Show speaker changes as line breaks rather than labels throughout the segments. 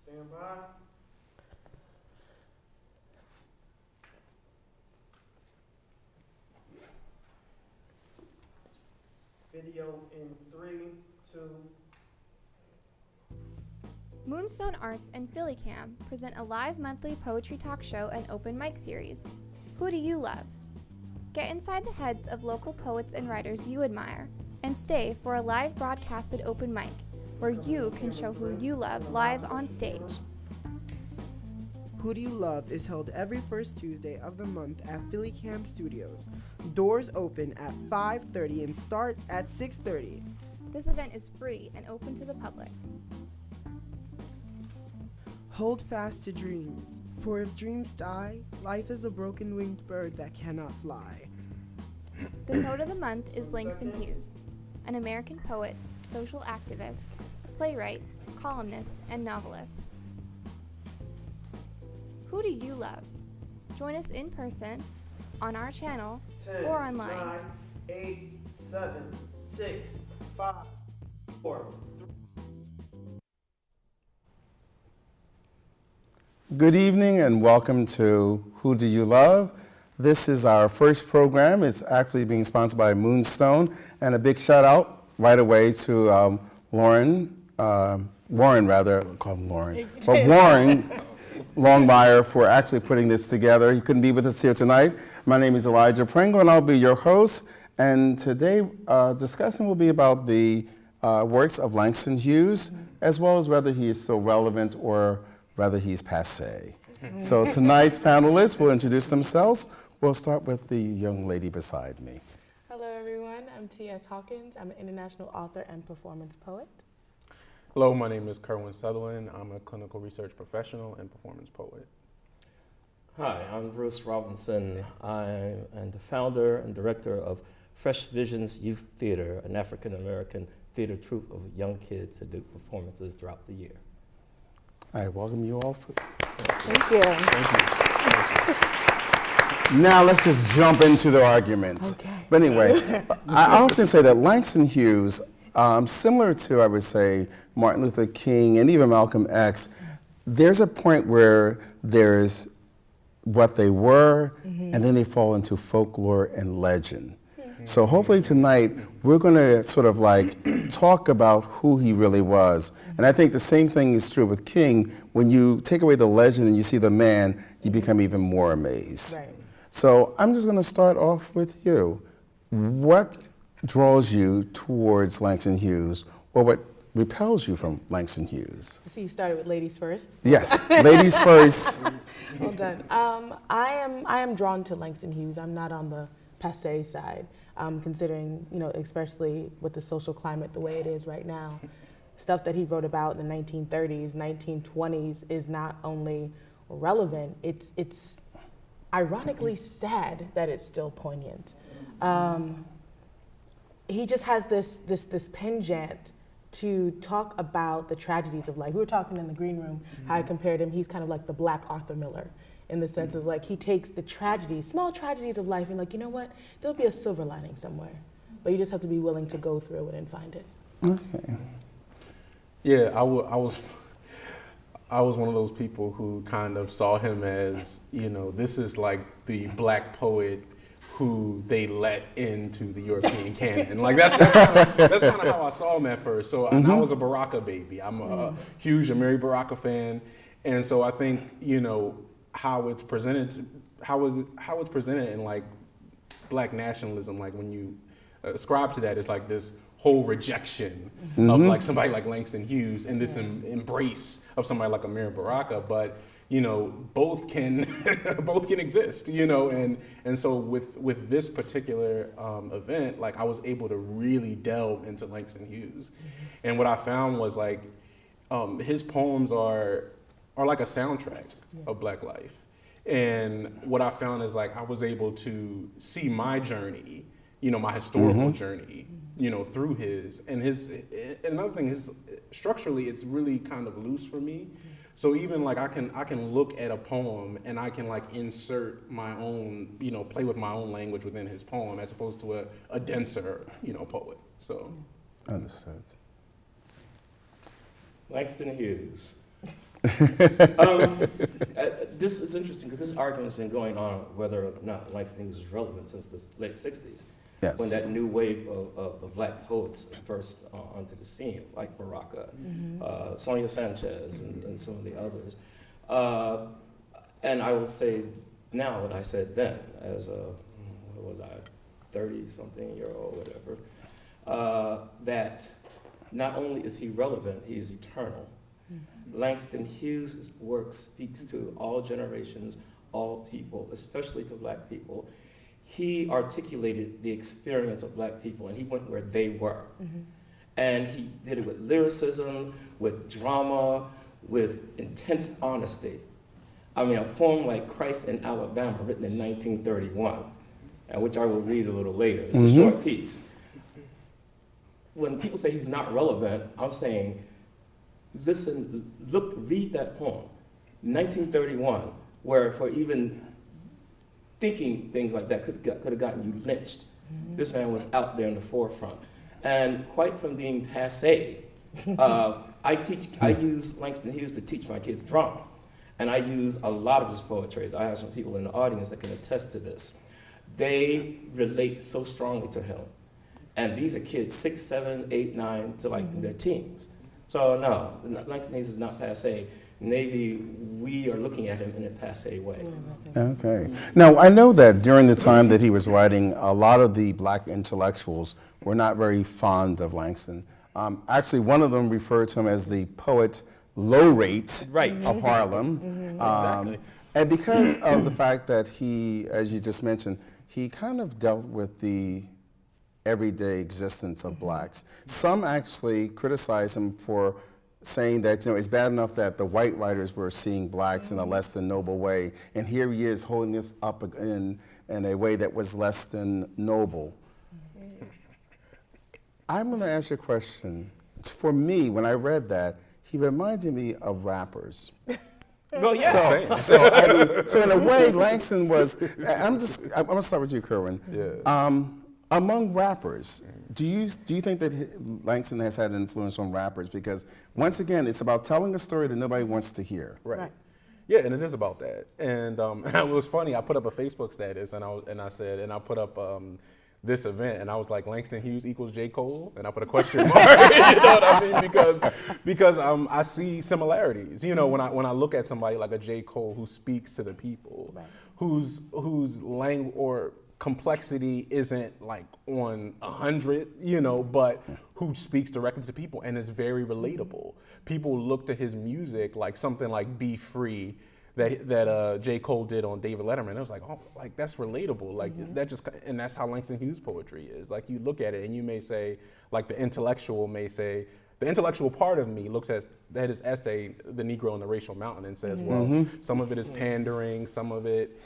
Stand by. Video in 3, 2.
Moonstone Arts and PhillyCam present a live monthly poetry talk show and open mic series. Who do you love? Get inside the heads of local poets and writers you admire, and stay for a live broadcasted open mic, where you can show who you love live on stage.
Who Do You Love is held every first Tuesday of the month at PhillyCam Studios. Doors open at 5:30 and starts at 6:30.
This event is free and open to the public.
Hold fast to dreams, for if dreams die, life is a broken-winged bird that cannot fly.
The poet of the month is Langston Hughes, an American poet, social activist, playwright, columnist, and novelist. Who do you love? Join us in person, on our channel,
10,
or online.
9, 8, 7, 6, 5, 4, 3. Good evening and welcome to Who Do You Love? This is our first program. It's actually being sponsored by Moonstone, and a big shout out right away to Warren Longmire for actually putting this together. He couldn't be with us here tonight. My name is Elijah Pringle, and I'll be your host. And today, discussion will be about the works of Langston Hughes, as well as whether he is still relevant or whether he's passé. So tonight's panelists will introduce themselves. We'll start with the young lady beside me.
Hello, everyone. I'm T.S. Hawkins. I'm an international author and performance poet.
Hello, my name is Kerwin Sutherland. I'm a clinical research professional and performance poet.
Hi, I'm Bruce Robinson. I am the founder and director of Fresh Visions Youth Theater, an African-American theater troupe of young kids that do performances throughout the year.
I welcome you all.
Thank you.
Now let's just jump into the arguments.
Okay.
But anyway, I often say that Langston Hughes, similar to, I would say, Martin Luther King and even Malcolm X, there's a point where there's what they were, and then they fall into folklore and legend. So hopefully tonight, we're going to sort of like talk about who he really was. And I think the same thing is true with King. When you take away the legend and you see the man, you become even more amazed.
Right.
So I'm just going to start off with you. What draws you towards Langston Hughes, or what repels you from Langston Hughes?
I see you started with ladies first.
Yes, ladies first.
Well done. I am drawn to Langston Hughes. I'm not on the passé side, considering, especially with the social climate the way it is right now. Stuff that he wrote about in the 1930s, 1920s is not only relevant, it's ironically sad that it's still poignant. He just has this penchant to talk about the tragedies of life. We were talking in the green room how I compared him. He's kind of like the Black Arthur Miller in the sense of like he takes the tragedies, small tragedies of life, and like, you know what? There'll be a silver lining somewhere, but you just have to be willing to go through it and find it.
Okay.
Yeah, I was one of those people who kind of saw him as, this is like the black poet who they let into the European canon. Like that's kind of how I saw him at first. So I was a Baraka baby. I'm a huge Amiri Baraka fan, and so I think how it's presented in like black nationalism. Like when you ascribe to that, it's like this whole rejection of like somebody like Langston Hughes and this embrace of somebody like Amiri Baraka, but both can exist, and so with this particular event, like I was able to really delve into Langston Hughes, and what I found was like his poems are like a soundtrack of Black life, and what I found is like I was able to see my journey, my historical journey, through his, and another thing is structurally it's really kind of loose for me. So even like I can look at a poem and I can like insert my own, play with my own language within his poem as opposed to a denser, poet. So
Understood.
Langston Hughes. This is interesting because this argument's been going on whether or not Langston Hughes is relevant since the late 60s.
Yes.
When that new wave of black poets burst onto the scene, like Baraka, Sonia Sanchez, and some of the others. And I will say now what I said then, as a, what was I, 30-something-year-old, whatever, that not only is he relevant, he is eternal. Langston Hughes' work speaks to all generations, all people, especially to black people. He articulated the experience of black people, and he went where they were. And he did it with lyricism, with drama, with intense honesty. I mean, a poem like Christ in Alabama, written in 1931, and which I will read a little later. It's a short piece. When people say he's not relevant, I'm saying, listen, look, read that poem, 1931, where for even thinking things like that could have gotten you lynched. This man was out there in the forefront. And quite from being passé, I use Langston Hughes to teach my kids drama. And I use a lot of his poetry. I have some people in the audience that can attest to this. They relate so strongly to him. And these are kids 6, 7, 8, 9 to like in their teens. So no, Langston Hughes is not passé. Navy, we are looking at him in a passé way.
Okay. Now, I know that during the time that he was writing, a lot of the black intellectuals were not very fond of Langston. Actually, one of them referred to him as the poet laureate of Harlem.
Exactly.
And because of the fact that he, as you just mentioned, he kind of dealt with the everyday existence of blacks. Some actually criticize him for saying that, you know, it's bad enough that the white writers were seeing blacks in a less than noble way, and here he is holding us up in a way that was less than noble. I'm going to ask you a question. For me, when I read that, he reminded me of rappers.
Well, yeah.
So in a way, Langston was. I'm going to start with you, Kerwin.
Yeah.
Among rappers, do you think that Langston has had an influence on rappers? Because once again, it's about telling a story that nobody wants to hear.
Right. Yeah, and it is about that. And it was funny. I put up a Facebook status, and I put up this event, and I was like, Langston Hughes equals J. Cole, and I put a question mark. You know what I mean? Because I see similarities. You know, when I look at somebody like a J. Cole who speaks to the people, whose language or complexity isn't like on 100, you know, but who speaks directly to people and is very relatable. People look to his music like something like "Be Free" that J. Cole did on David Letterman. It was like, oh, like that's relatable. Like that just, and that's how Langston Hughes poetry is. Like you look at it and you may say, like the intellectual part of me looks at that his essay, "The Negro and the Racial Mountain," and says, well, some of it is pandering, some of it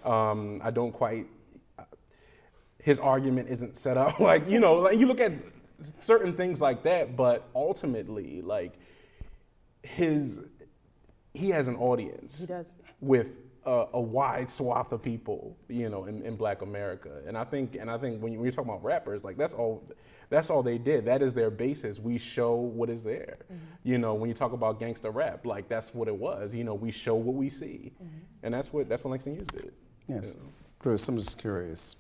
I don't quite. His argument isn't set up like, you know, like you look at certain things like that, but ultimately, like he has an audience.
He does.
With a wide swath of people, you know, in Black America. And I think when you're talking about rappers, like that's all they did. That is their basis. We show what is there. You know, when you talk about gangster rap, like that's what it was. You know, we show what we see. And that's what Langston Hughes did.
Yes. Bruce, I'm just curious.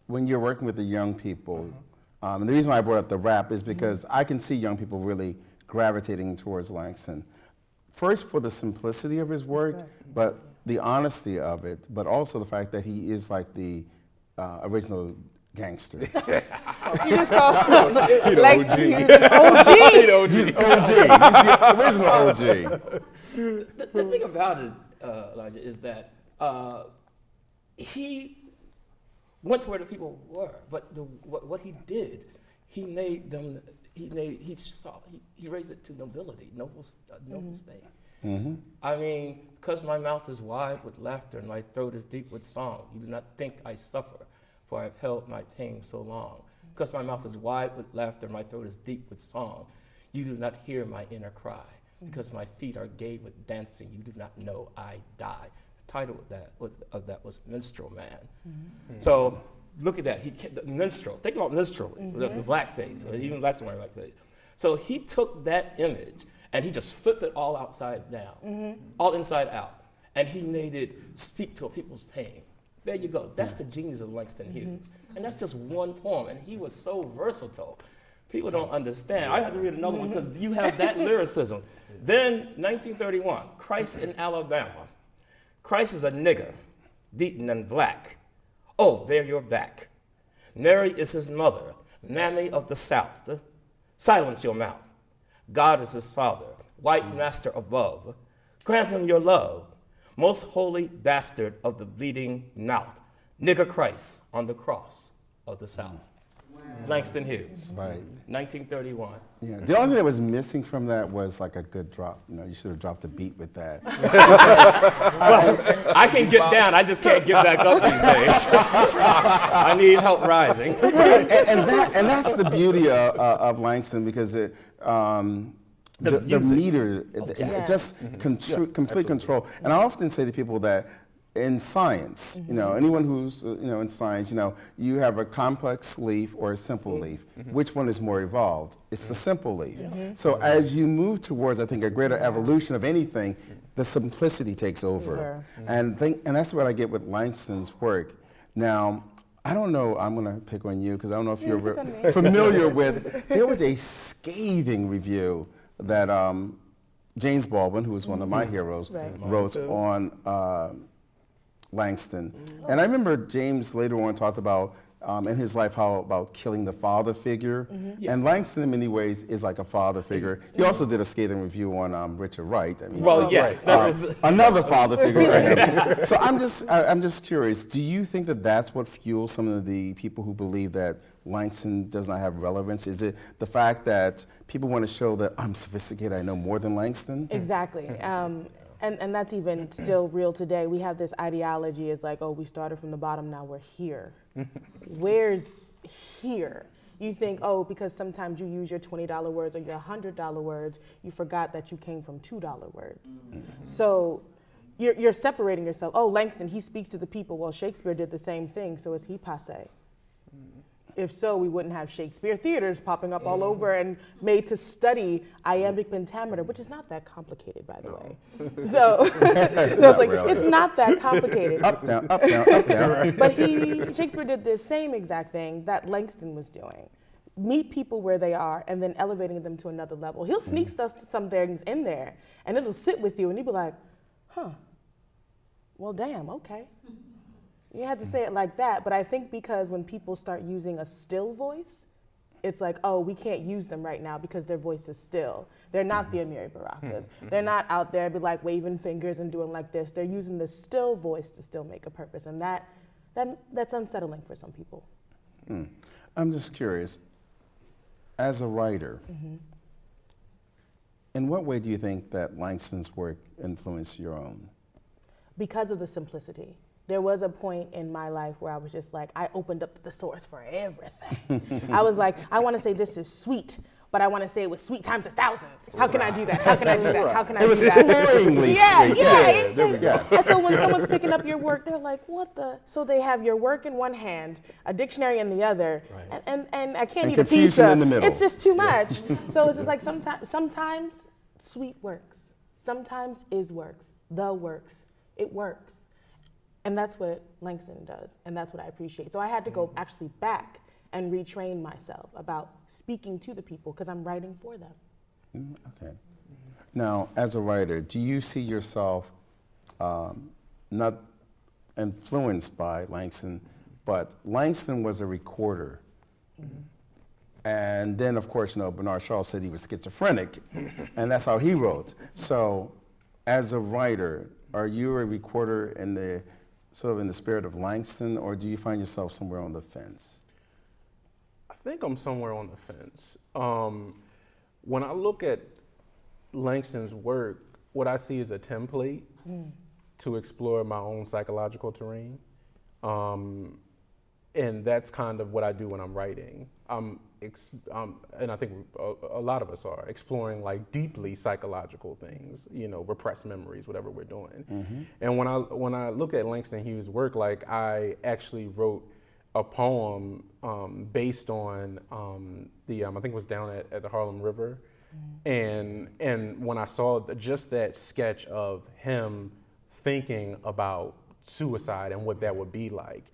When you're working with the young people, and the reason why I brought up the rap is because I can see young people really gravitating towards Langston. First, for the simplicity of his work, but the honesty of it, but also the fact that he is like the original gangster.
You just call him
OG.
He's OG. He's the original OG.
The thing about it, Elijah, is that he went to where the people were, but what he did, he made them. He raised it to nobility, noble state. I mean, because my mouth is wide with laughter and my throat is deep with song, you do not think I suffer, for I have held my pain so long. Because my mouth is wide with laughter and my throat is deep with song, you do not hear my inner cry. Because my feet are gay with dancing, you do not know I die. The title of that was Minstrel Man. So look at that. The minstrel. Think about minstrel, the blackface, or even blacks wearing blackface. So he took that image and he just flipped it all upside down, all inside out, and he made it speak to people's pain. There you go. That's the genius of Langston Hughes. And that's just one poem, and he was so versatile. People don't understand. I have to read another one because you have that lyricism. Then, 1931, Christ in Alabama. Christ is a nigger, beaten and black. Oh, there you're back. Mary is his mother, Mammy of the South. Silence your mouth. God is his father, white master above. Grant him your love, most holy bastard of the bleeding mouth. Nigger Christ on the cross of the South. Langston Hughes,
Right.
1931.
Yeah. The only thing that was missing from that was like a good drop. You know, you should have dropped a beat with that.
I can get down, I just can't get back up these days. I need help rising.
and that's the beauty of Langston, because the
music.
meter, just complete control. And I often say to people that in science, you know, anyone who's in science, you have a complex leaf or a simple leaf. Which one is more evolved? It's the simple leaf. So as you move towards, I think, a greater evolution of anything, the simplicity takes over. And that's what I get with Langston's work. Now, I don't know, I'm going to pick on you because I don't know if you're familiar with, there was a scathing review that James Baldwin, who was one of my heroes, wrote on Langston. And I remember James later on talked about in his life how about killing the father figure. And Langston in many ways is like a father figure. He also did a scathing review on Richard Wright. I mean,
Well, yes, that was
another father figure to him. So I'm just curious, do you think that that's what fuels some of the people who believe that Langston does not have relevance? Is it the fact that people want to show that I'm sophisticated, I know more than Langston?
Exactly. And that's even still real today. We have this ideology, it's like, oh, we started from the bottom, now we're here. Where's here? You think, oh, because sometimes you use your $20 words or your $100 words, you forgot that you came from $2 words. So you're separating yourself. Oh, Langston, he speaks to the people. Well, Shakespeare did the same thing, so is he passé? If so, we wouldn't have Shakespeare theaters popping up all over and made to study iambic pentameter, which is not that complicated, by the way. So it's like,
really.
it's not that complicated.
Up, down, up, down, up, down.
But Shakespeare did the same exact thing that Langston was doing. Meet people where they are and then elevating them to another level. He'll sneak some things in there and it'll sit with you and you'll be like, huh, well, damn, okay. You had to say it like that, but I think because when people start using a still voice, it's like, oh, we can't use them right now because their voice is still. They're not the Amiri Barakas. They're not out there be like waving fingers and doing like this. They're using the still voice to still make a purpose, and that's unsettling for some people.
I'm just curious, as a writer, in what way do you think that Langston's work influenced your own?
Because of the simplicity. There was a point in my life where I was just like, I opened up the source for everything. I was like, I want to say this is sweet, but I want to say it was sweet times 1,000. How can I do that? How can I do that? How can I do that?
It was cloyingly sweet.
There we go. And so when someone's picking up your work, they're like, what the? So they have your work in one hand, a dictionary in the other, and I can't eat a pizza.
In the middle.
It's just too much. So it's just like sometimes sweet works. Sometimes works. The works. It works. And that's what Langston does, and that's what I appreciate. So I had to go actually back and retrain myself about speaking to the people because I'm writing for them.
Okay. Now, as a writer, do you see yourself not influenced by Langston, but Langston was a recorder. And then, of course, Bernard Shaw said he was schizophrenic, and that's how he wrote. So, as a writer, are you a recorder in the sort of in the spirit of Langston, or do you find yourself somewhere on the fence?
I think I'm somewhere on the fence. When I look at Langston's work, what I see is a template to explore my own psychological terrain. And that's kind of what I do when I'm writing. And I think a lot of us are exploring like deeply psychological things, repressed memories, whatever we're doing. And when I look at Langston Hughes' work, like I actually wrote a poem based on I think it was down at the Harlem River. And when I saw just that sketch of him thinking about suicide and what that would be like,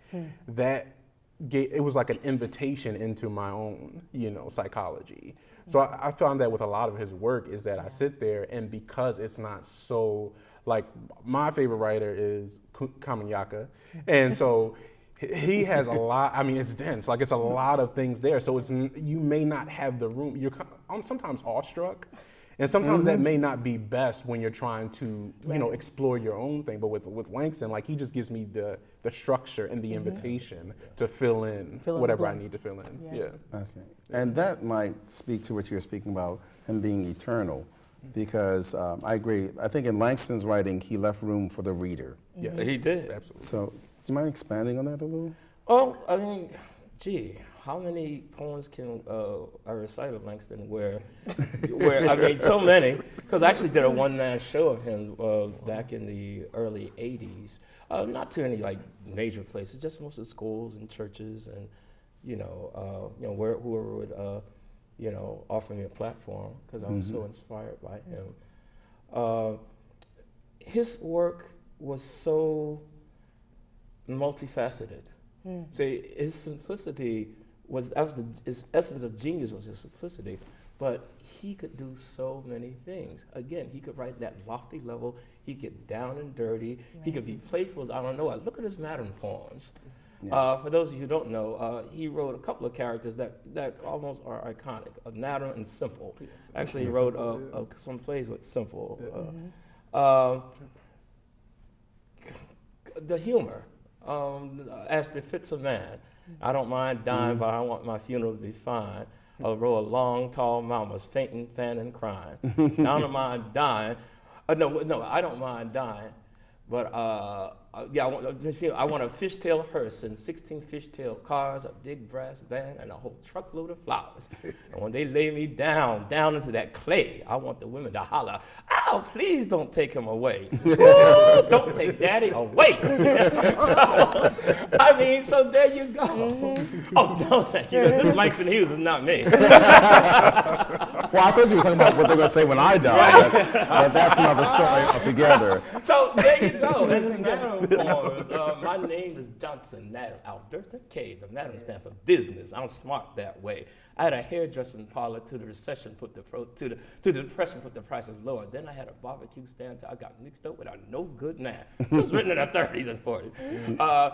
it was like an invitation into my own, psychology. So I found that with a lot of his work is that I sit there, and because it's not so, like, my favorite writer is Kamanyaka, and so he has a lot. I mean, it's dense. Like, it's a lot of things there. So you may not have the room. I'm sometimes awestruck. And sometimes that may not be best when you're trying to, explore your own thing. But with Langston, like, he just gives me the structure and the invitation to fill in whatever I need to fill in. Yeah.
Okay. And that might speak to what you're speaking about, him being eternal, because I agree. I think in Langston's writing, he left room for the reader.
Yeah, he did.
Absolutely.
So, do you mind expanding on that a little?
Oh, I mean, how many poems can I recite of Langston where I mean, so many, because I actually did a one-man show of him back in the early 80s, not to any, like, major places, just most of schools and churches and, whoever would, offer me a platform, because I was so inspired by him. His work was so multifaceted. So his simplicity his essence of genius was his simplicity, but he could do so many things. Again, he could write at that lofty level, he could get down and dirty, he could be playful as I don't know what. Look at his Madam poems. Yeah. For those of you who don't know, he wrote a couple of characters that almost are iconic, Madam and Simple. Actually, he wrote some plays with Simple. The humor, as befits a man. I don't mind dying, but I want my funeral to be fine. A row of long, tall mamas fainting, fanning, crying. I don't mind dying. No, I don't mind dying. But I want a fishtail hearse and 16 fishtail cars, a big brass band, and a whole truckload of flowers. And when they lay me down into that clay, I want the women to holler, "Ow, please don't take him away. Ooh, don't take Daddy away." So there you go. Oh, no, thank you. This Langston Hughes is not me.
Well, I thought you were talking about what they're going to say when I die, but that's another story altogether.
So there you go. That's his Madam poems. My name is Johnson Alberta K. The Madam stands for business. I'm smart that way. I had a hairdressing parlor to the recession, to the depression, put the prices lower. Then I had a barbecue stand till I got mixed up with a no good man. It was written in the 30s and 40s.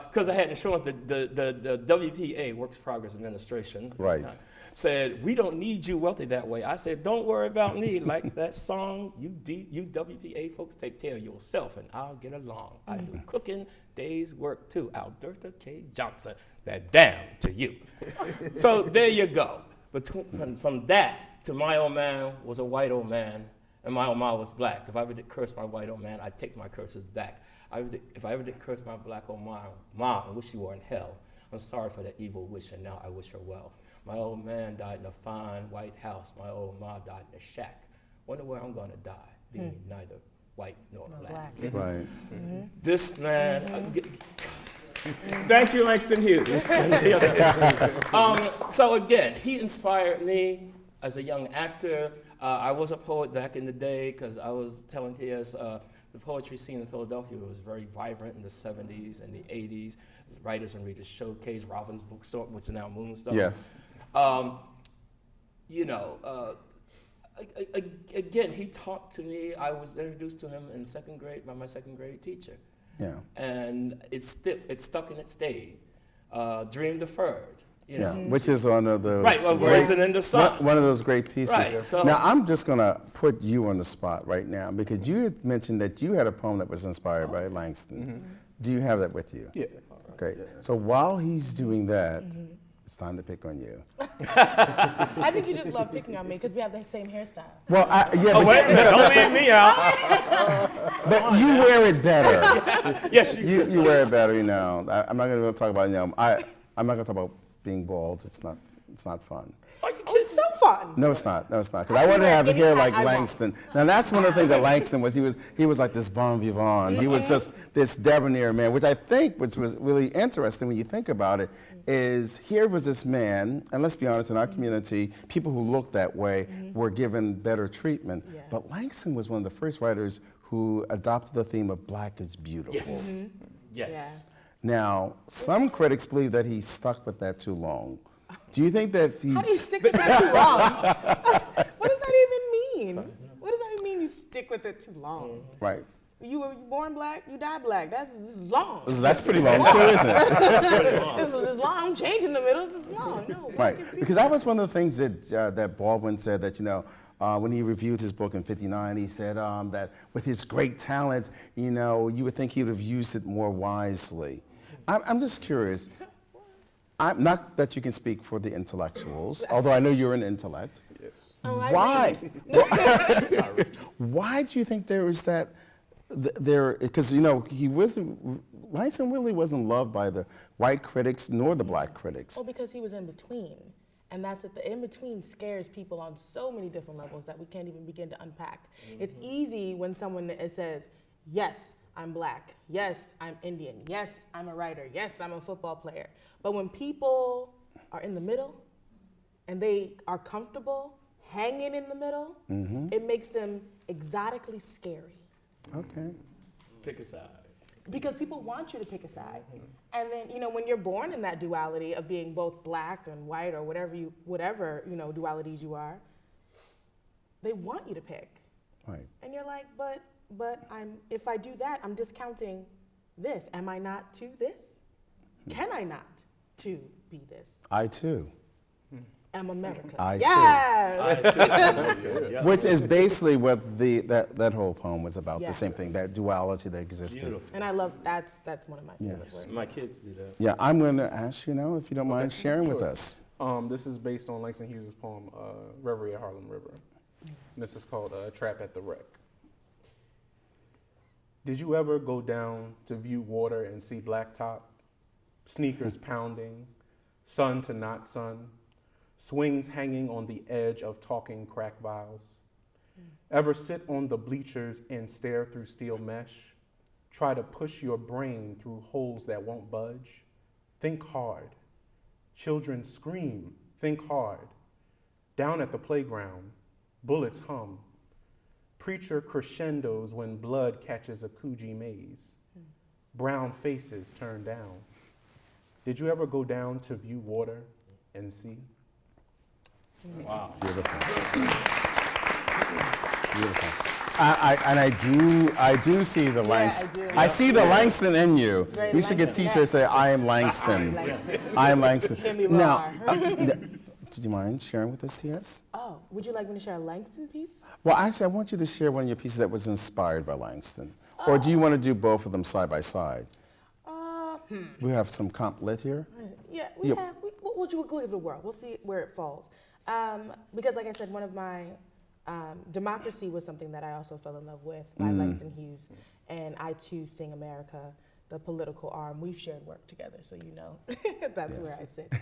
Because I had insurance, the WPA, Works Progress Administration.
Right.
Said, "We don't need you wealthy that way." I said, "Don't worry about me." Like that song, you WPA folks take care of yourself and I'll get along. I do cooking, day's work too. Alberta K. Johnson, that damn to you. So there you go. From that to My Old Man was a white old man and my old man was black. If I ever did curse my white old man, I'd take my curses back. If I ever did curse my black old mom, I wish she were in hell. I'm sorry for that evil wish, and now I wish her well. My old man died in a fine white house. My old ma died in a shack. Wonder where I'm going to die, being neither white nor black.
Right.
This man, thank you, Langston Hughes. So again, he inspired me as a young actor. I was a poet back in the day because I was telling TS, the poetry scene in Philadelphia was very vibrant in the 70s and the 80s. Writers and Readers Showcase, Robin's Bookstore, which is now Moonstone.
Yes.
Again, he taught to me. I was introduced to him in second grade by my second grade teacher.
Yeah.
And it stuck and it stayed. Dream Deferred.
Which is one of those.
Right, well, Raisin in the Sun.
One of those great pieces.
Right, so
now, I'm just going to put you on the spot right now because you had mentioned that you had a poem that was inspired by Langston. Do you have that with you?
Yeah.
Okay. So while he's doing that, it's time to pick on you.
I think you just love picking on me because we have the same hairstyle.
Well,
wait a minute, don't leave me out.
but you wear it better.
Yes,
you wear it better, I'm not going to talk about, I'm not going to talk about being bald. It's not fun.
Are you kidding
it's so fun.
No, it's not. No, it's not. Because I wanted to have
Any
hair
hat
like
I want.
Langston. Now, that's one of the things that Langston was. He was like this bon vivant. He was just this debonair man, which I think, which was really interesting when you think about it, is here was this man, and let's be honest, in our community, people who looked that way were given better treatment.
Yeah.
But Langston was one of the first writers who adopted the theme of black is beautiful.
Yes. Yes.
Yeah.
Now, some critics believe that he stuck with that too long. Do you think that he...
How do you stick with that too long? What does that even mean? What does that even mean, you stick with it too long?
Right.
You were born black, you die black. This is long.
That's pretty long too, isn't it?
This is long. Change in the middle. This is long. No.
Right, because that was one of the things that that Baldwin said, that, you know, when he reviewed his book in '59, he said that with his great talent, you know, you would think he would have used it more wisely. I'm just curious. I'm not that you can speak for the intellectuals, although I know you're an intellect.
Yes.
Oh, I
Why?
read.
Why do you think there was that? Because, you know, Langston really wasn't loved by the white critics nor the black critics.
Well, because he was in between. And that's it. The in between scares people on so many different levels that we can't even begin to unpack. It's easy when someone says, yes, I'm black. Yes, I'm Indian. Yes, I'm a writer. Yes, I'm a football player. But when people are in the middle and they are comfortable hanging in the middle, it makes them exotically scary.
Okay.
Pick a side.
Because people want you to pick a side. And then, you know, when you're born in that duality of being both black and white or whatever, you know, dualities you are, they want you to pick.
Right.
And you're like, but if I do that, I'm discounting this. Am I not to this? Can I not to be this?
I too.
Am America.
I too.
Yes!
Which is basically what that whole poem was about,
Yeah.
the same thing, that duality that existed.
Beautiful.
And I love, that's one of my favorite
Yes.
words.
My kids do that.
Yeah, I'm going to ask you now, if you don't mind sharing with us.
This is based on Langston Hughes' poem, Reverie at Harlem River. And this is called Trap at the Wreck. Did you ever go down to view water and see blacktop? Sneakers pounding, sun to not sun, swings hanging on the edge of talking crack vials. Ever sit on the bleachers and stare through steel mesh? Try to push your brain through holes that won't budge? Think hard. Children scream, think hard. Down at the playground, bullets hum. Preacher crescendos when blood catches a Coogee maze. Brown faces turn down. Did you ever go down to view water and see?
Wow.
Beautiful. Beautiful. I do see the Langston.
I do.
I see the Langston in you.
very
We should get
Langston.
T-shirts that say, I am Langston.
Langston.
I am Langston.
Give me
Now,
more.
did you mind sharing with us, TS?
Oh, would you like me to share a Langston piece?
Well, actually, I want you to share one of your pieces that was inspired by Langston. Or do you want to do both of them side by side? We have some comp lit here.
Yeah,
Yep.
we'll give it a whirl. We'll see where it falls. Because like I said, one of my, Democracy was something that I also fell in love with by Langston Hughes. And I too sing America, the political arm. We've shared work together, so you know that's where I sit.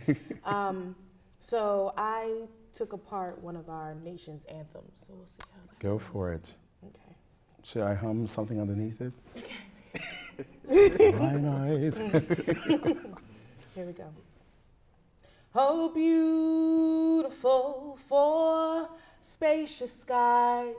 So I took apart one of our nation's anthems. So we'll see how that
Go
goes.
for it.
Okay.
Should I hum something underneath it? Mine eyes.
Here we go. Oh, beautiful for spacious skies.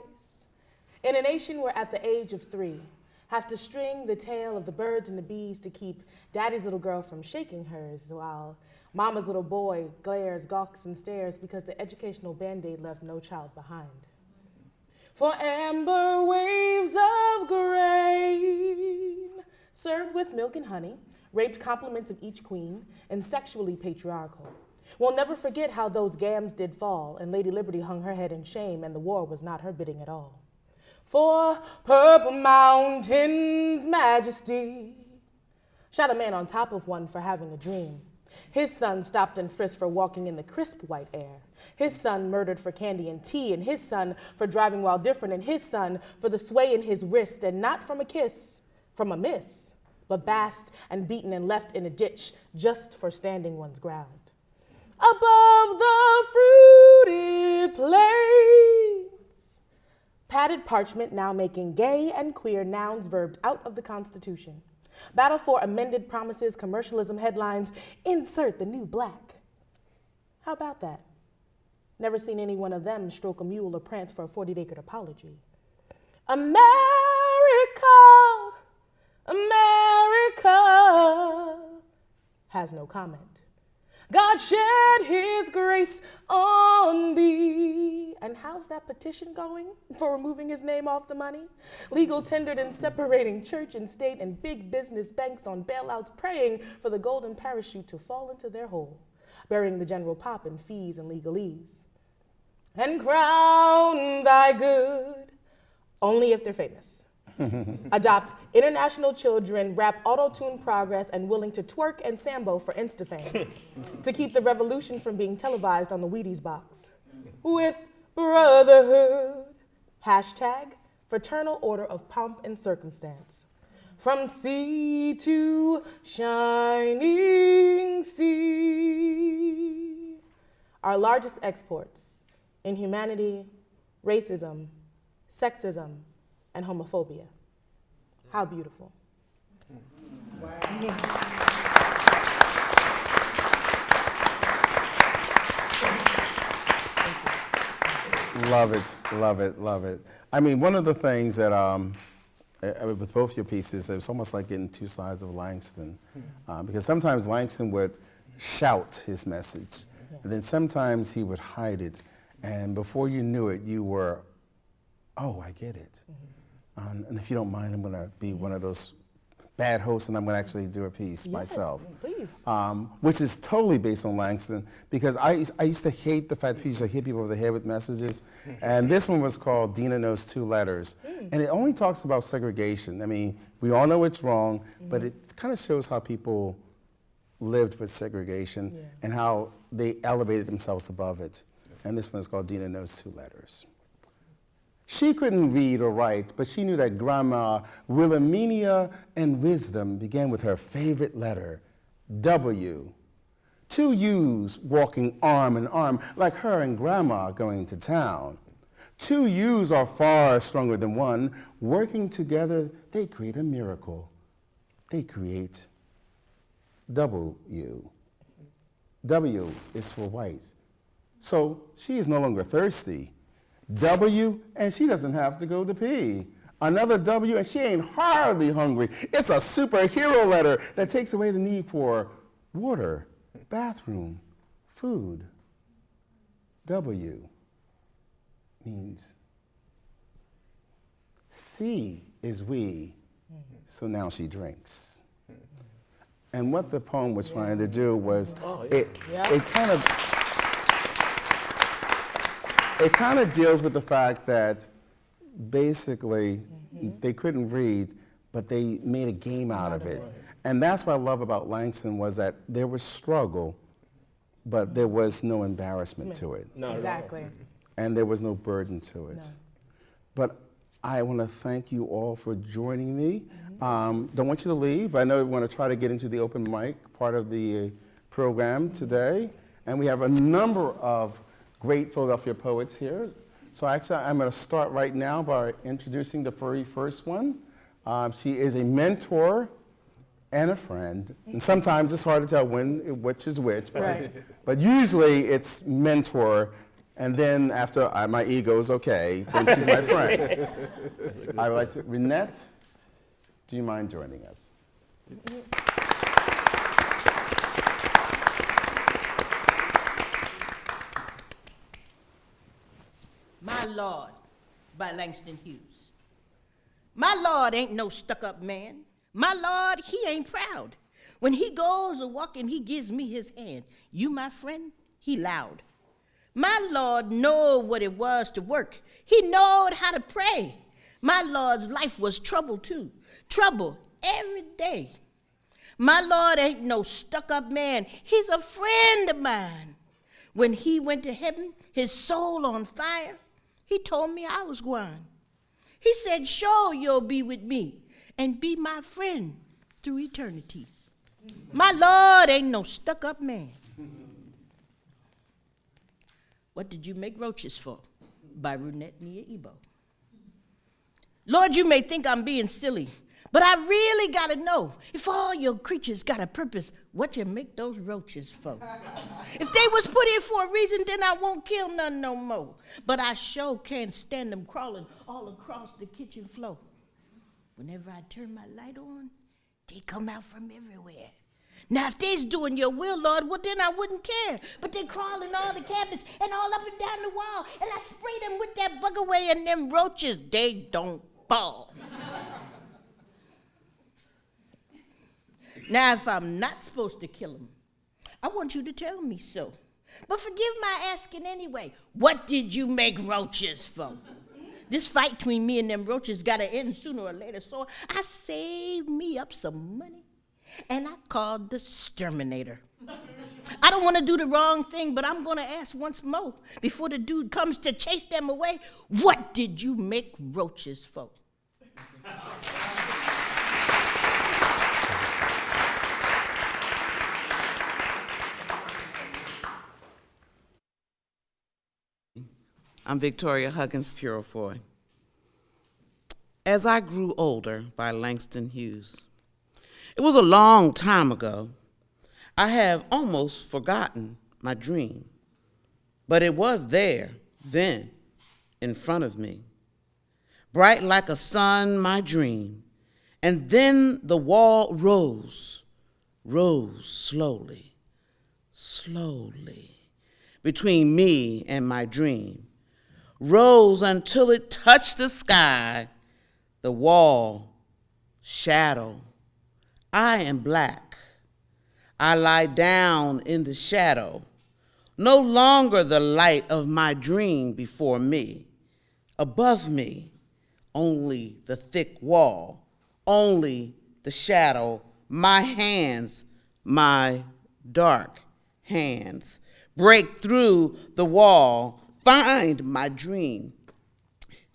In a nation where at the age of 3, have to string the tail of the birds and the bees to keep daddy's little girl from shaking hers, while mama's little boy glares, gawks, and stares because the educational band-aid left no child behind. For amber waves of grain, served with milk and honey, raped compliments of each queen, and sexually patriarchal. We'll never forget how those gams did fall, and Lady Liberty hung her head in shame, and the war was not her bidding at all. For purple mountains' majesty shot a man on top of one for having a dream. His son stopped and frisked for walking in the crisp white air. His son murdered for candy and tea, and his son for driving while different, and his son for the sway in his wrist, and not from a kiss, from a miss, but basked and beaten and left in a ditch just for standing one's ground. above the fruited plains. Padded parchment now making gay and queer nouns verbed out of the Constitution. Battle for amended promises, commercialism headlines, insert the new black. How about that? Never seen any one of them stroke a mule or prance for a 40-acre apology. America, America has no comment. God shed his grace on thee. And how's that petition going for removing his name off the money? Legal tendered and separating church and state and big business banks on bailouts, praying for the golden parachute to fall into their hole, burying the general pop in fees and legalese. And crown thy good, only if they're famous. Adopt international children, rap auto-tune progress, and willing to twerk and sambo for Instafame to keep the revolution from being televised on the Wheaties box. With brotherhood, hashtag fraternal order of pomp and circumstance. From sea to shining sea. Our largest exports: inhumanity, racism, sexism, and homophobia. How beautiful.
Love it, love it, love it. I mean, one of the things that, with both your pieces, it's almost like getting two sides of Langston. Because sometimes Langston would shout his message, and then sometimes he would hide it. And before you knew it, you were, oh, I get it. And if you don't mind, I'm going to be one of those bad hosts, and I'm going to actually do a piece myself.
Please.
Which is totally based on Langston, because I used to hate the fact that people used to hit people over the head with messages. And this one was called Dina Knows Two Letters. And it only talks about segregation. I mean, we all know it's wrong, but it kind of shows how people lived with segregation and how they elevated themselves above it. And this one is called Dina Knows Two Letters. She couldn't read or write, but she knew that Grandma Wilhelmina and wisdom began with her favorite letter, W. Two U's walking arm in arm, like her and Grandma going to town. Two U's are far stronger than one. Working together, they create a miracle. They create W. W is for whites. So she is no longer thirsty. W, and she doesn't have to go to pee. Another W, and she ain't hardly hungry. It's a superhero letter that takes away the need for water, bathroom, food. W means C is we, so now she drinks. And what the poem was trying to do was, it kind of deals with the fact that basically they couldn't read, but they made a game out of it. And that's what I love about Langston, was that there was struggle, but there was no embarrassment to it.
Not
Exactly.
at all.
And there was no burden to it.
No.
But I want to thank you all for joining me. Don't want you to leave. I know we want to try to get into the open mic part of the program today. And we have a number of great Philadelphia poets here. So actually, I'm going to start right now by introducing the very first one. She is a mentor and a friend. And sometimes it's hard to tell which is which, but usually it's mentor, and then after my ego's okay, then she's my friend. I would like to, Renette, do you mind joining us?
My Lord by Langston Hughes. My Lord ain't no stuck-up man. My Lord, he ain't proud. When he goes a walking, he gives me his hand. You, my friend, he loud. My Lord know what it was to work. He knowed how to pray. My Lord's life was trouble too. Trouble every day. My Lord ain't no stuck-up man. He's a friend of mine. When he went to heaven, his soul on fire, he told me I was going. He said, sure, you'll be with me and be my friend through eternity. My Lord ain't no stuck-up man. What did you make roaches for? By Runette Nia Ebo. Lord, you may think I'm being silly, but I really gotta know, if all your creatures got a purpose, what you make those roaches for? If they was put here for a reason, then I won't kill none no more. But I sure can't stand them crawling all across the kitchen floor. Whenever I turn my light on, they come out from everywhere. Now, if they's doing your will, Lord, well, then I wouldn't care. But they crawl in all the cabinets and all up and down the wall, and I spray them with that bug away, and them roaches, they don't fall. Now, if I'm not supposed to kill them, I want you to tell me so. But forgive my asking anyway. What did you make roaches for? This fight between me and them roaches got to end sooner or later, so I saved me up some money, and I called the Sterminator. I don't want to do the wrong thing, but I'm going to ask once more before the dude comes to chase them away. What did you make roaches for?
I'm Victoria Huggins Purifoy. As I Grew Older by Langston Hughes. It was a long time ago. I have almost forgotten my dream, but it was there, then, in front of me. Bright like a sun, my dream, and then the wall rose slowly, slowly, between me and my dream. Rose until it touched the sky, the wall, shadow. I am black. I lie down in the shadow, no longer the light of my dream before me. Above me, only the thick wall, only the shadow, my hands, my dark hands, break through the wall, find my dream.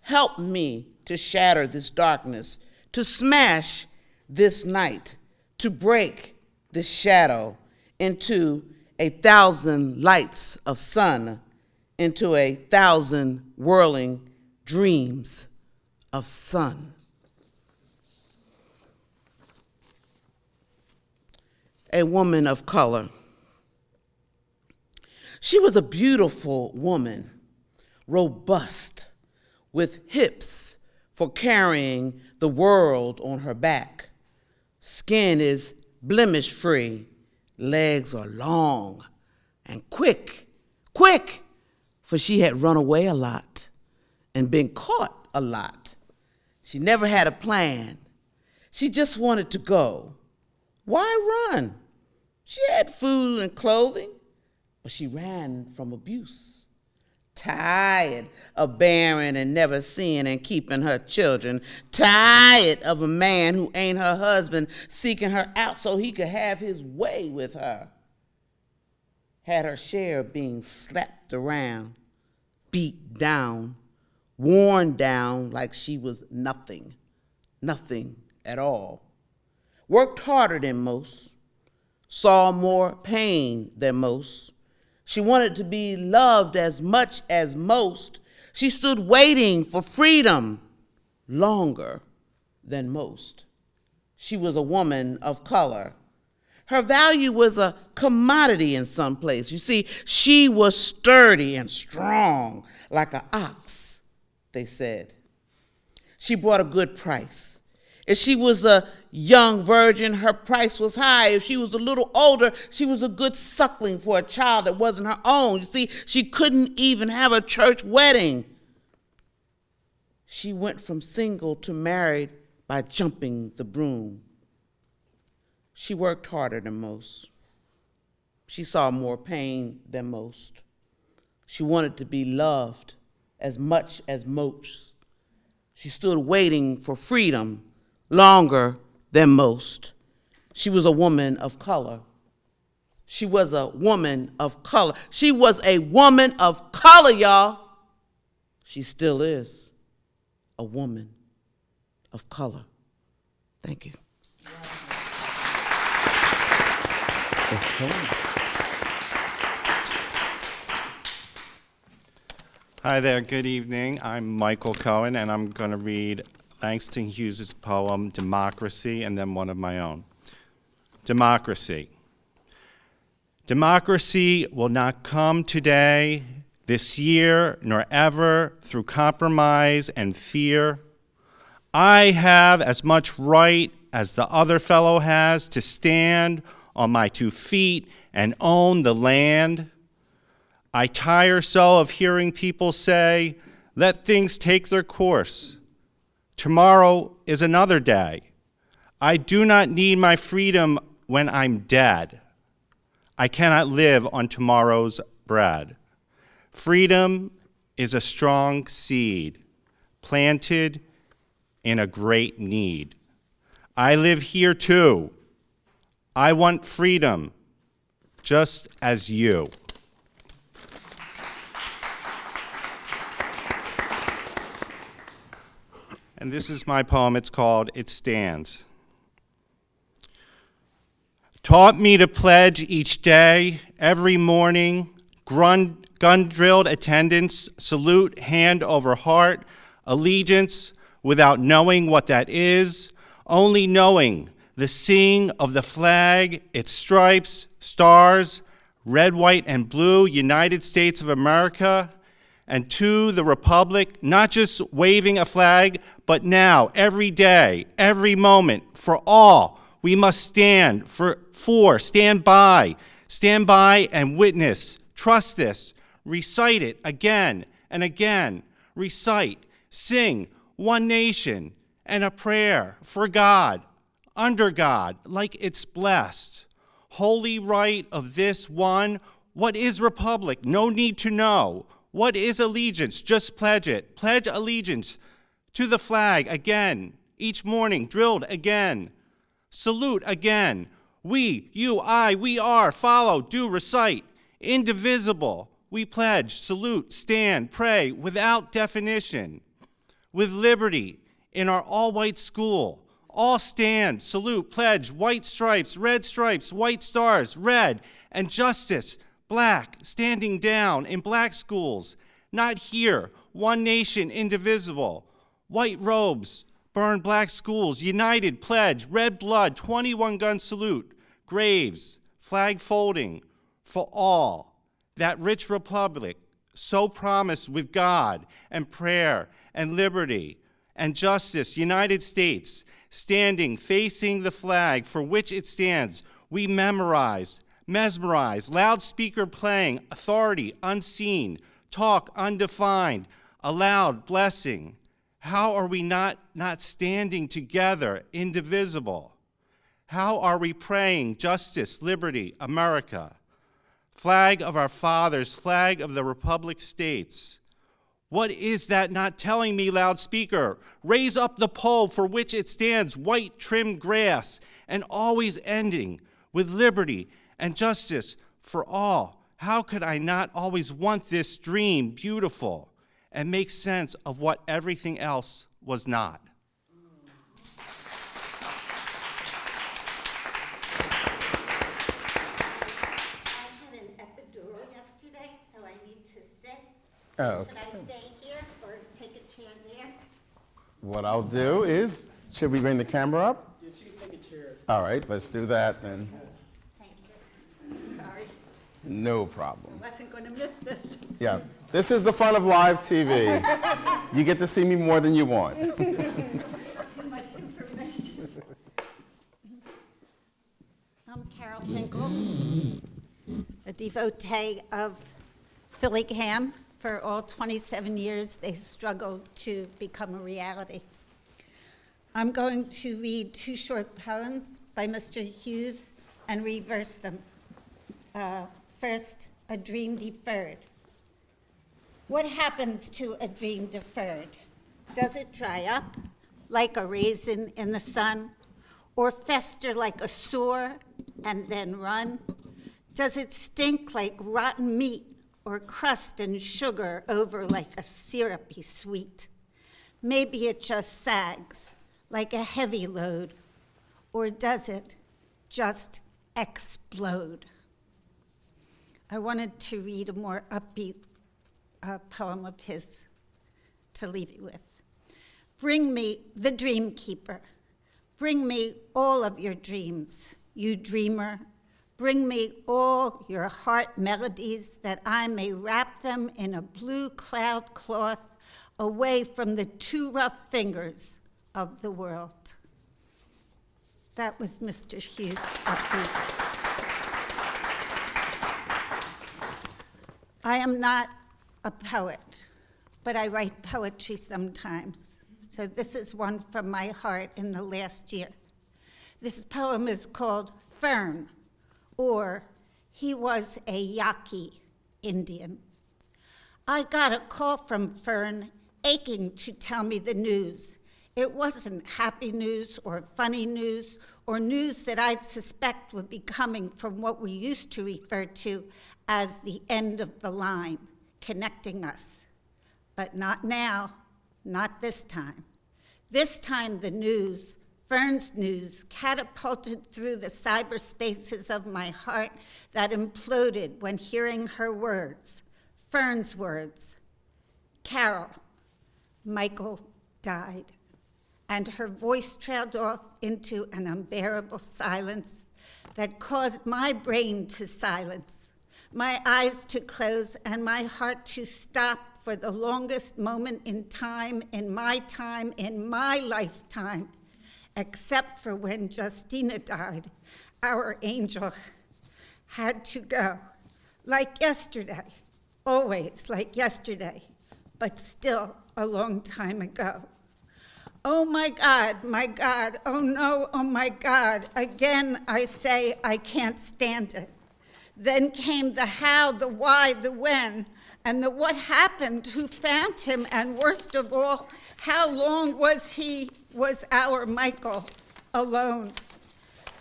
Help me to shatter this darkness, to smash this night, to break this shadow into 1,000 lights of sun, into 1,000 whirling dreams of sun. A woman of color. She was a beautiful woman, robust, with hips for carrying the world on her back. Skin is blemish-free, legs are long and quick, for she had run away a lot and been caught a lot. She never had a plan. She just wanted to go. Why run? She had food and clothing, but she ran from abuse. Tired of bearing and never seeing and keeping her children. Tired of a man who ain't her husband seeking her out so he could have his way with her. Had her share of being slapped around, beat down, worn down like she was nothing at all. Worked harder than most, saw more pain than most. She wanted to be loved as much as most. She stood waiting for freedom longer than most. She was a woman of color. Her value was a commodity in some place. You see, she was sturdy and strong like an ox, they said. She brought a good price. If she was a young virgin, her price was high. If she was a little older, she was a good suckling for a child that wasn't her own. You see, she couldn't even have a church wedding. She went from single to married by jumping the broom. She worked harder than most. She saw more pain than most. She wanted to be loved as much as most. She stood waiting for freedom longer than most. She was a woman of color. She was a woman of color. She was a woman of color, y'all. She still is a woman of color. Thank you.
Hi there, good evening. I'm Michael Cohen, and I'm going to read Langston Hughes' poem, Democracy, and then one of my own. Democracy. Democracy will not come today, this year, nor ever, through compromise and fear. I have as much right as the other fellow has to stand on my 2 feet and own the land. I tire so of hearing people say, let things take their course. Tomorrow is another day. I do not need my freedom when I'm dead. I cannot live on tomorrow's bread. Freedom is a strong seed planted in a great need. I live here too. I want freedom, just as you. And this is my poem. It's called It Stands. Taught me to pledge each day, every morning, gun-drilled attendance, salute hand over heart, allegiance without knowing what that is, only knowing the seeing of the flag, its stripes, stars, red, white, and blue, United States of America, and to the Republic, not just waving a flag, but now, every day, every moment, for all, we must stand stand by and witness, trust this, recite it again and again, recite, sing, one nation, and a prayer for God, under God, like it's blessed. Holy right of this one, what is republic? No need to know. What is allegiance? Just pledge it. Pledge allegiance to the flag again, each morning, drilled again. Salute again. We, you, I, we are, follow, do, recite. Indivisible. We pledge, salute, stand, pray, without definition. With liberty in our all-white school. All stand, salute, pledge, white stripes, white stars, red, and justice, black, standing down in black schools. Not here, one nation, indivisible. White robes, burn black schools, united, pledge, red blood, 21-gun salute, graves, flag folding, for all. That rich republic, so promised with God and prayer and liberty and justice, United States, standing, facing the flag for which it stands, we mesmerized, loudspeaker playing, authority unseen, talk undefined, a loud blessing. How are we not standing together, indivisible? How are we praying justice, liberty, America? Flag of our fathers, flag of the Republic States. What is that not telling me, loudspeaker? Raise up the pole for which it stands, white trimmed grass, and always ending with liberty and justice for all. How could I not always want this dream beautiful and make sense of what everything else was not?
I had an epidural yesterday, so I need to sit.
Oh.
Should I stay here or take a chair there?
What I'll do is, should we bring the camera up?
Yeah, she can take a chair.
All right, let's do that then.
Thank you. Sorry,
No problem.
wasn't going to miss this.
Yeah, this is the fun of live TV. You get to see me more than you want.
Too much information. I'm Carol Pringle, a devotee of Philly Cam. For all 27 years, they struggled to become a reality. I'm going to read 2 short poems by Mr. Hughes and reverse them. First, A Dream Deferred. What happens to a dream deferred? Does it dry up like a raisin in the sun, or fester like a sore and then run? Does it stink like rotten meat, or crust and sugar over like a syrupy sweet? Maybe it just sags like a heavy load, or does it just explode? I wanted to read a more upbeat a poem of his to leave you with. Bring me the dream keeper. Bring me all of your dreams, you dreamer. Bring me all your heart melodies that I may wrap them in a blue cloud cloth away from the too rough fingers of the world. That was Mr. Hughes' upbeat. I am not a poet, but I write poetry sometimes. So this is one from my heart in the last year. This poem is called Fern, or He Was a Yaqui Indian. I got a call from Fern aching to tell me the news. It wasn't happy news or funny news or news that I'd suspect would be coming from what we used to refer to as the end of the line, connecting us. But not now, not this time. This time the news, Fern's news, catapulted through the cyberspaces of my heart that imploded when hearing her words, Fern's words. Carol, Michael died. And her voice trailed off into an unbearable silence that caused my brain to silence, my eyes to close, and my heart to stop for the longest moment in time, in my lifetime, except for when Justina died. Our angel had to go, like yesterday, always like yesterday, but still a long time ago. Oh my God, oh no, oh my God, again I say I can't stand it. Then came the how, the why, the when, and the what happened, who found him, and worst of all, how long was our Michael alone?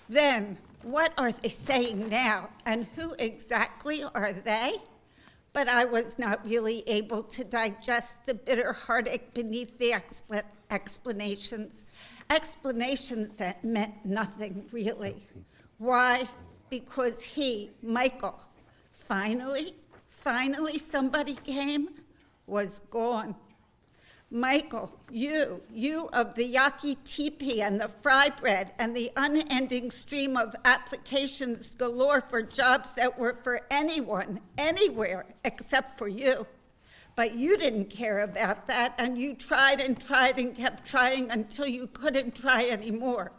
Then, what are they saying now, and who exactly are they? But I was not really able to digest the bitter heartache beneath the explanations that meant nothing really. Why? Because he, Michael, finally somebody came, was gone. Michael, you of the Yaqui teepee and the fry bread and the unending stream of applications galore for jobs that were for anyone, anywhere, except for you. But you didn't care about that, and you tried and kept trying until you couldn't try anymore.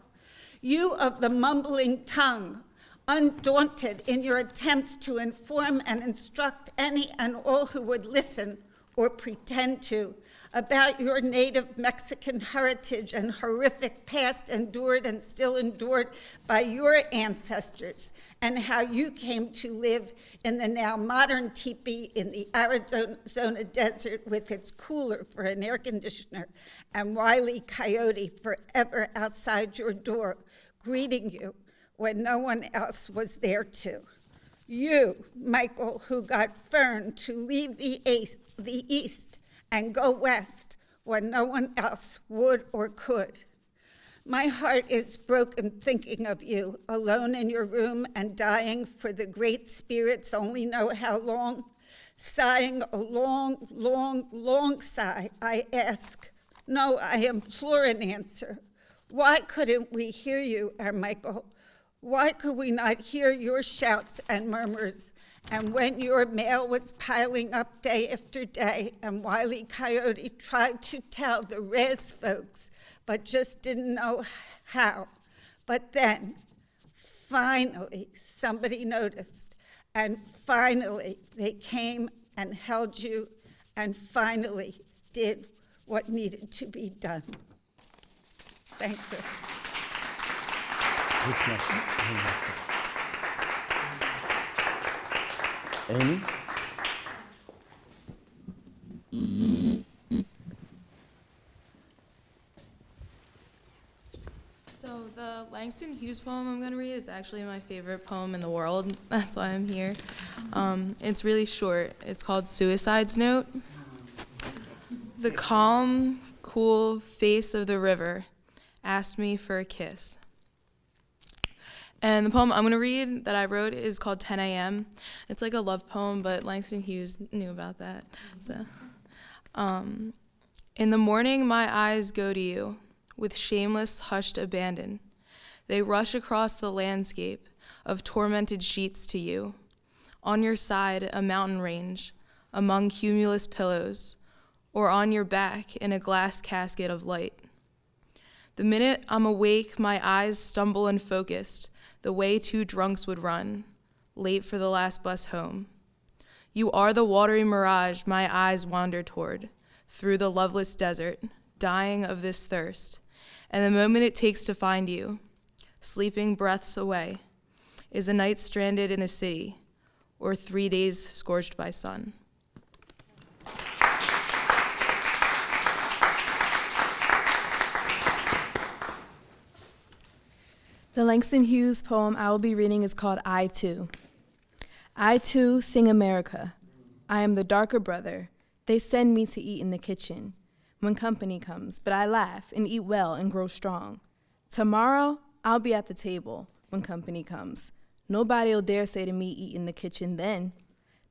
You of the mumbling tongue, undaunted in your attempts to inform and instruct any and all who would listen or pretend to, about your native Mexican heritage and horrific past endured and still endured by your ancestors, and how you came to live in the now modern teepee in the Arizona desert with its cooler for an air conditioner and Wile E. Coyote forever outside your door, greeting you when no one else was there to. You, Michael, who got Fern to leave the east and go west when no one else would or could. My heart is broken thinking of you, alone in your room and dying for the great spirits only know how long, sighing a long, long, long sigh. I ask, no, I implore an answer. Why couldn't we hear you, our Michael? Why could we not hear your shouts and murmurs? And when your mail was piling up day after day, and Wile E. Coyote tried to tell the res folks, but just didn't know how. But then, finally, somebody noticed, and finally they came and held you, and finally did what needed to be done. Thank you.
Amy?
So the Langston Hughes poem I'm going to read is actually my favorite poem in the world. That's why I'm here. It's really short. It's called Suicide's Note. The calm, cool face of the river asked me for a kiss. And the poem I'm going to read that I wrote is called 10 a.m. It's like a love poem, but Langston Hughes knew about that. So, in the morning, my eyes go to you with shameless, hushed abandon. They rush across the landscape of tormented sheets to you. On your side, a mountain range, among cumulus pillows, or on your back in a glass casket of light. The minute I'm awake, my eyes stumble unfocused, the way two drunks would run, late for the last bus home. You are the watery mirage my eyes wander toward, through the loveless desert, dying of this thirst. And the moment it takes to find you, sleeping breaths away, is a night stranded in the city, or 3 days scorched by sun.
The Langston Hughes poem I will be reading is called I Too. I too sing America. I am the darker brother. They send me to eat in the kitchen when company comes, but I laugh and eat well and grow strong. Tomorrow, I'll be at the table when company comes. Nobody'll dare say to me, eat in the kitchen then.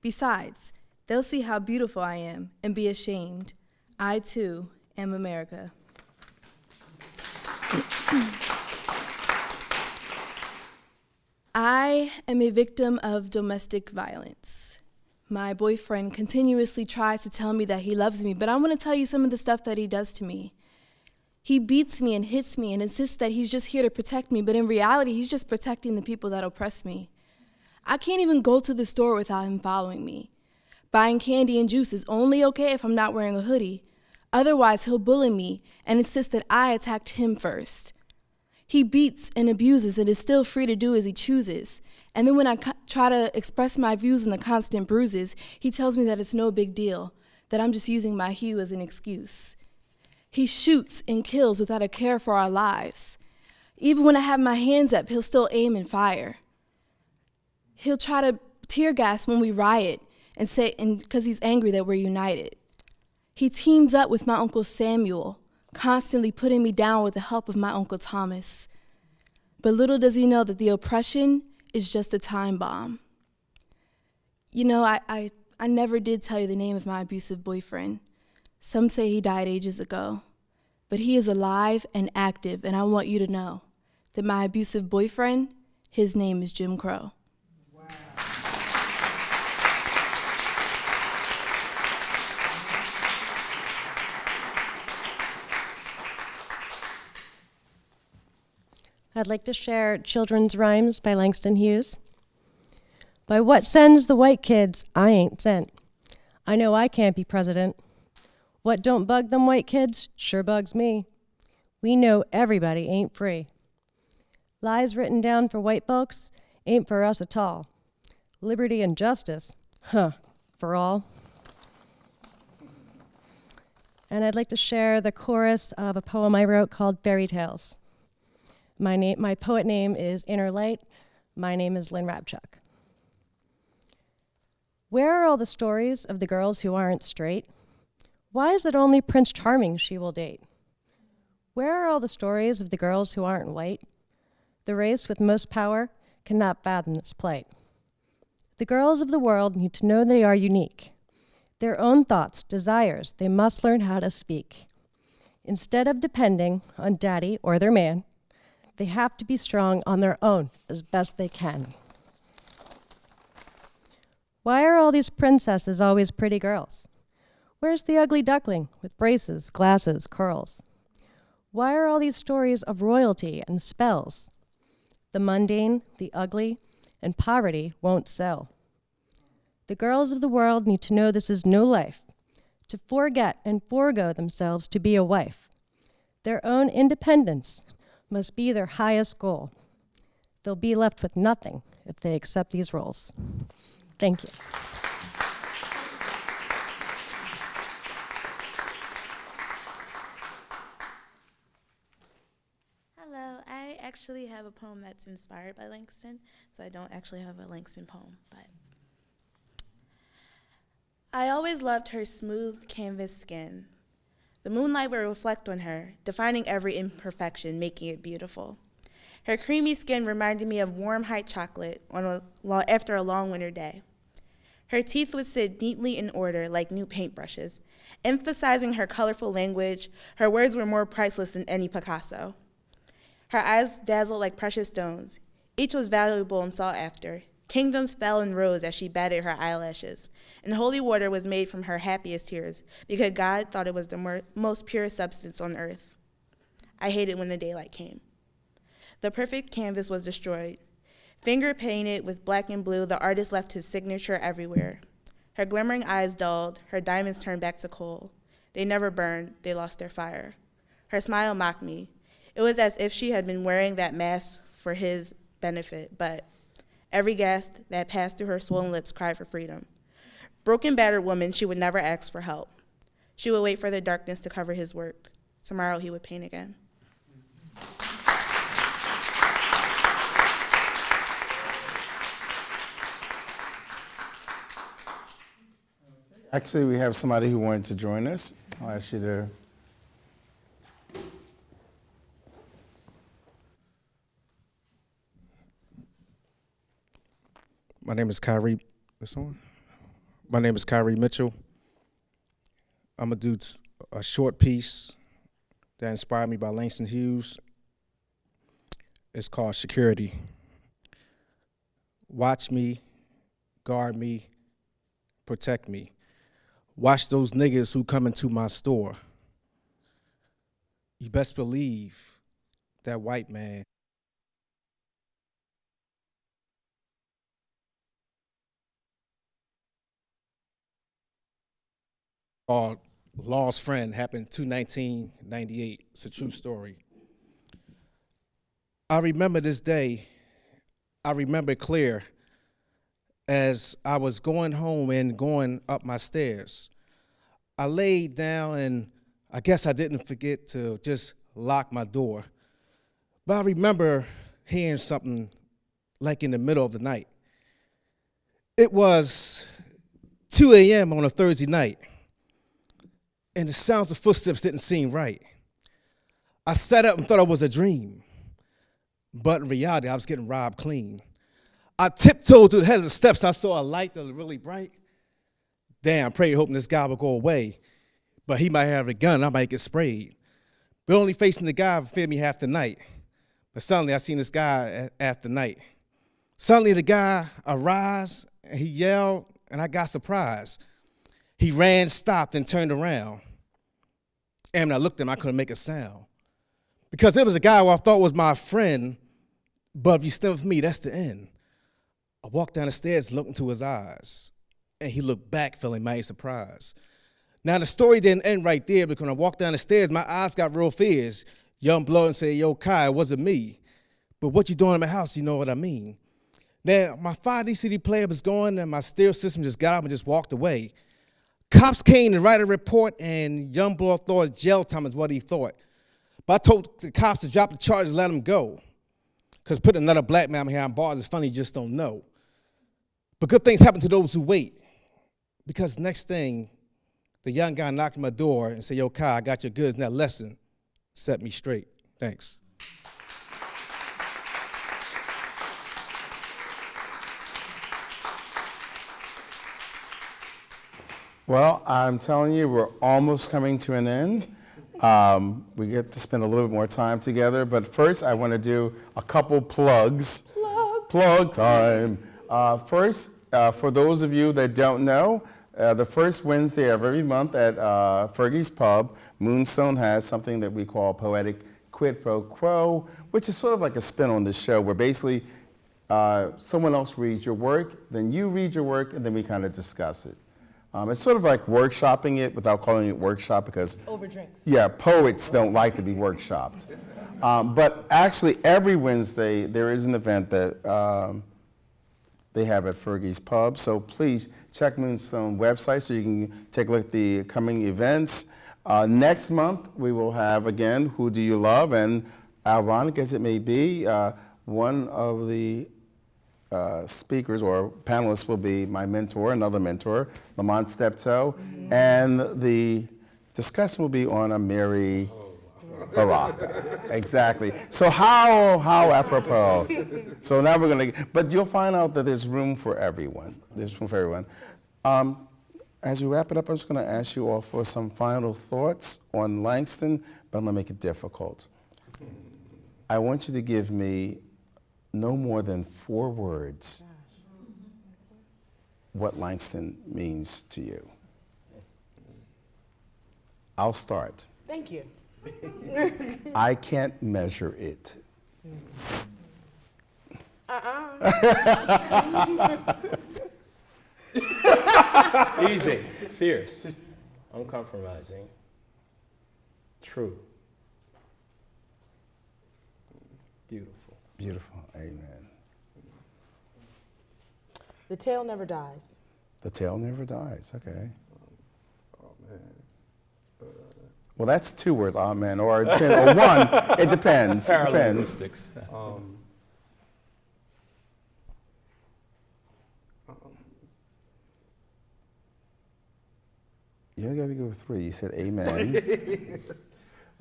Besides, they'll see how beautiful I am and be ashamed. I too am America. I am a victim of domestic violence. My boyfriend continuously tries to tell me that he loves me, but I want to tell you some of the stuff that he does to me. He beats me and hits me and insists that he's just here to protect me, but in reality, he's just protecting the people that oppress me. I can't even go to the store without him following me. Buying candy and juice is only okay if I'm not wearing a hoodie. Otherwise, he'll bully me and insist that I attacked him first. He beats and abuses and is still free to do as he chooses. And then when I try to express my views in the constant bruises, he tells me that it's no big deal, that I'm just using my hue as an excuse. He shoots and kills without a care for our lives. Even when I have my hands up, he'll still aim and fire. He'll try to tear gas when we riot and say, because he's angry that we're united. He teams up with my Uncle Samuel, constantly putting me down with the help of my Uncle Thomas. But little does he know that the oppression is just a time bomb. You know, I never did tell you the name of my abusive boyfriend. Some say he died ages ago, but he is alive and active, and I want you to know that my abusive boyfriend, his name is Jim Crow.
I'd like to share Children's Rhymes by Langston Hughes. By what sends the white kids, I ain't sent. I know I can't be president. What don't bug them white kids sure bugs me. We know everybody ain't free. Lies written down for white folks ain't for us at all. Liberty and justice, for all. And I'd like to share the chorus of a poem I wrote called Fairy Tales. My poet name is Inner Light. My name is Lynn Rabchuk. Where are all the stories of the girls who aren't straight? Why is it only Prince Charming she will date? Where are all the stories of the girls who aren't white? The race with most power cannot fathom this plight. The girls of the world need to know they are unique. Their own thoughts, desires, they must learn how to speak. Instead of depending on daddy or their man, they have to be strong on their own as best they can. Why are all these princesses always pretty girls? Where's the ugly duckling with braces, glasses, curls? Why are all these stories of royalty and spells? The mundane, the ugly, and poverty won't sell. The girls of the world need to know this is no life, to forget and forego themselves to be a wife. Their own independence must be their highest goal. They'll be left with nothing if they accept these roles. Thank you.
Hello, I actually have a poem that's inspired by Langston, so I don't actually have a Langston poem, but I always loved her smooth canvas skin. The moonlight will reflect on her, defining every imperfection, making it beautiful. Her creamy skin reminded me of warm white chocolate after a long winter day. Her teeth would sit neatly in order like new paintbrushes. Emphasizing her colorful language, her words were more priceless than any Picasso. Her eyes dazzled like precious stones. Each was valuable and sought after. Kingdoms fell and rose as she batted her eyelashes, and holy water was made from her happiest tears, because God thought it was the most pure substance on earth. I hated when the daylight came. The perfect canvas was destroyed. Finger painted with black and blue, the artist left his signature everywhere. Her glimmering eyes dulled, her diamonds turned back to coal. They never burned, they lost their fire. Her smile mocked me. It was as if she had been wearing that mask for his benefit, but every gasp that passed through her swollen lips cried for freedom. Broken, battered woman, she would never ask for help. She would wait for the darkness to cover his work. Tomorrow he would paint again.
Actually, we have somebody who wanted to join us. I'll ask you to.
My name is Kyrie. This on? My name is Kyrie Mitchell. I'm gonna do a short piece that inspired me by Langston Hughes. It's called Security. Watch me, guard me, protect me. Watch those niggas who come into my store. You best believe that white man Law's Friend happened to 1998. It's a true story. I remember this day. I remember it clear as I was going home and going up my stairs. I laid down and I guess I didn't forget to just lock my door. But I remember hearing something like in the middle of the night. It was 2 a.m. on a Thursday night, and the sounds of footsteps didn't seem right. I sat up and thought it was a dream, but in reality, I was getting robbed clean. I tiptoed to the head of the steps. I saw a light that was really bright. Damn, I prayed hoping this guy would go away, but he might have a gun and I might get sprayed. But only facing the guy feared me half the night. But suddenly I seen this guy after night. Suddenly the guy arose and he yelled and I got surprised. He ran, stopped, and turned around. And when I looked at him, I couldn't make a sound. Because it was a guy who I thought was my friend, but if you stand with me, that's the end. I walked down the stairs, looked into his eyes, and he looked back, feeling mighty surprised. Now, the story didn't end right there, because when I walked down the stairs, my eyes got real fierce. Young blood and said, yo, Kai, it wasn't me. But what you doing in my house, you know what I mean. Now, my 5D CD player was going, and my stereo system just got up and just walked away. Cops came to write a report, and young boy thought jail time is what he thought. But I told the cops to drop the charges and let him go. Because putting another black man behind bars is funny, you just don't know. But good things happen to those who wait. Because next thing, the young guy knocked on my door and said, yo, Kai, I got your goods. And that lesson set me straight. Thanks.
Well, I'm telling you, we're almost coming to an end. We get to spend a little bit more time together, but first I want to do a couple plugs. Plug time. First, for those of you that don't know, the first Wednesday of every month at Fergie's Pub, Moonstone has something that we call Poetic Quid Pro Quo, which is sort of like a spin on this show where basically someone else reads your work, then you read your work, and then we kind of discuss it. It's sort of like workshopping it without calling it workshop because
Over drinks.
Yeah, poets don't like to be workshopped. But actually every Wednesday there is an event that they have at Fergie's Pub. So please check Moonstone website so you can take a look at the coming events. Next month we will have again Who Do You Love? And ironic as it may be, one of the speakers or panelists will be my mentor, another mentor, Lamont Steptoe, and the discussion will be on a merry Baraka. Exactly. So how apropos. So now we're gonna, but you'll find out that there's room for everyone. There's room for everyone. As we wrap it up, I'm just gonna ask you all for some final thoughts on Langston, but I'm gonna make it difficult. I want you to give me no more than 4 words what Langston means to you. I'll start.
Thank you.
I can't measure it.
Easy, fierce, uncompromising, true, beautiful.
Beautiful, amen.
The tale never dies.
The tale never dies, okay.
Oh, man.
Well, that's 2 words, amen, or, it depends, or 1, it depends. It
Parallel
depends.
linguistics.
You only got to go with 3. You said amen.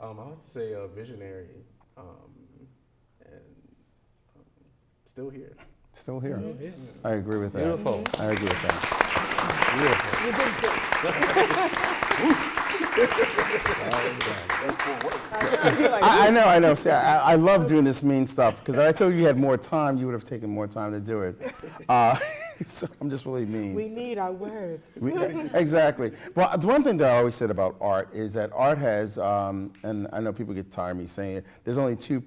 I have to say visionary, and still here.
Still here.
Yeah.
I agree with that.
Beautiful.
I agree with that. I know. See, I love doing this mean stuff because if I told you had more time, you would have taken more time to do it. So I'm just really mean.
We need our words.
Exactly. Well, the one thing that I always said about art is that art has, and I know people get tired of me saying it, there's only 2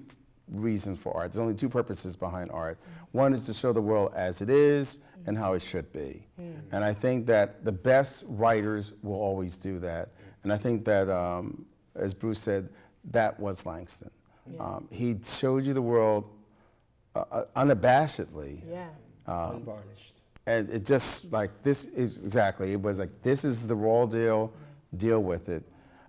reasons for art. There's only 2 purposes behind art. One is to show the world as it is and how it should be. And I think that the best writers will always do that. And I think that, as Bruce said, that was Langston. He showed you the world unabashedly.
Unvarnished.
And it just like, this is exactly, it was like, this is the raw deal, deal with it.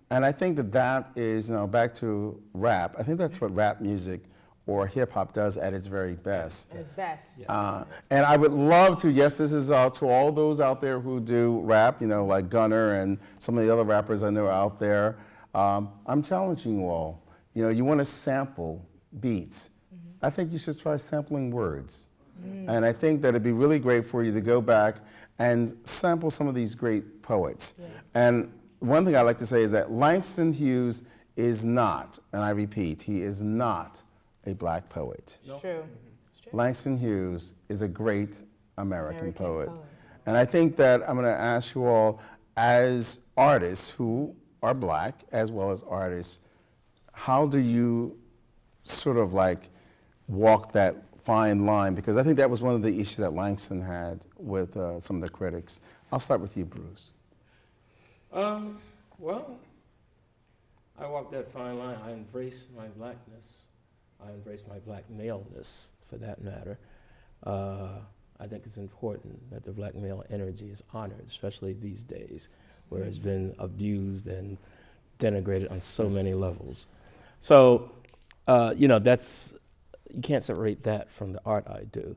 And I think that that is, back to rap, I think that's what rap music or hip hop does at its very best.
At its best.
Yes. And I would love to, yes, this is to all those out there who do rap, like Gunner and some of the other rappers I know out there. I'm challenging you all. You want to sample beats. I think you should try sampling words. And I think that it'd be really great for you to go back and sample some of these great poets. And one thing I like to say is that Langston Hughes is not, and I repeat, he is not a black poet.
It's true.
Langston Hughes is a great American poet. And I think that I'm going to ask you all, as artists who are black, as well as artists, how do you sort of like walk that fine line? Because I think that was one of the issues that Langston had with some of the critics. I'll start with you, Bruce.
Well, I walk that fine line. I embrace my blackness. I embrace my black maleness, for that matter. I think it's important that the black male energy is honored, especially these days, where it's been abused and denigrated on so many levels. So, that's, you can't separate that from the art I do.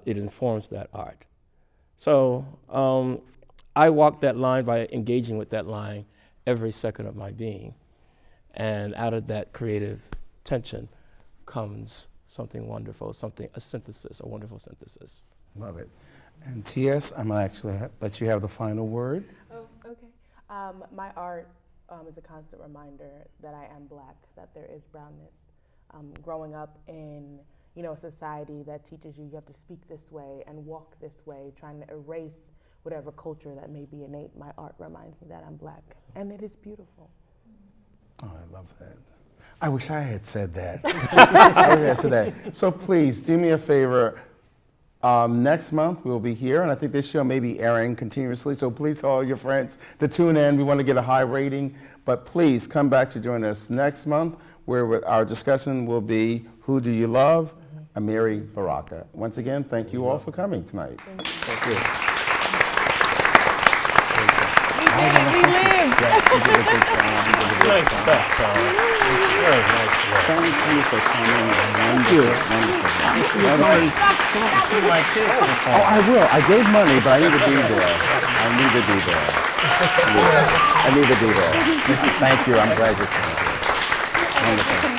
It informs that art. So I walk that line by engaging with that line every second of my being. And out of that creative tension comes something wonderful, a synthesis, a wonderful synthesis.
Love it. And T.S., I'm going to actually let you have the final word.
Oh, okay. My art is a constant reminder that I am black, that there is brownness. Growing up in a society that teaches you have to speak this way and walk this way, trying to erase whatever culture that may be innate, my art reminds me that I'm black, and it is beautiful.
Oh, I love that. I wish I had said that. I wish I had said that. So please, do me a favor. Next month, we'll be here, and I think this show may be airing continuously, so please tell all your friends to tune in. We want to get a high rating, but please come back to join us next month, where our discussion will be, Who Do You Love? Amiri Baraka. Once again, thank you all for coming tonight. Thank you.
We live.
Yes, you did a good job.
Nice stuff, Carl. Very nice work.
Thank you for coming. Thank you. Wonderful.
See my kids.
Oh, I will. I gave money, but I need to be there. I need to be there. I need to be there. Thank you. I'm glad you're coming. Wonderful.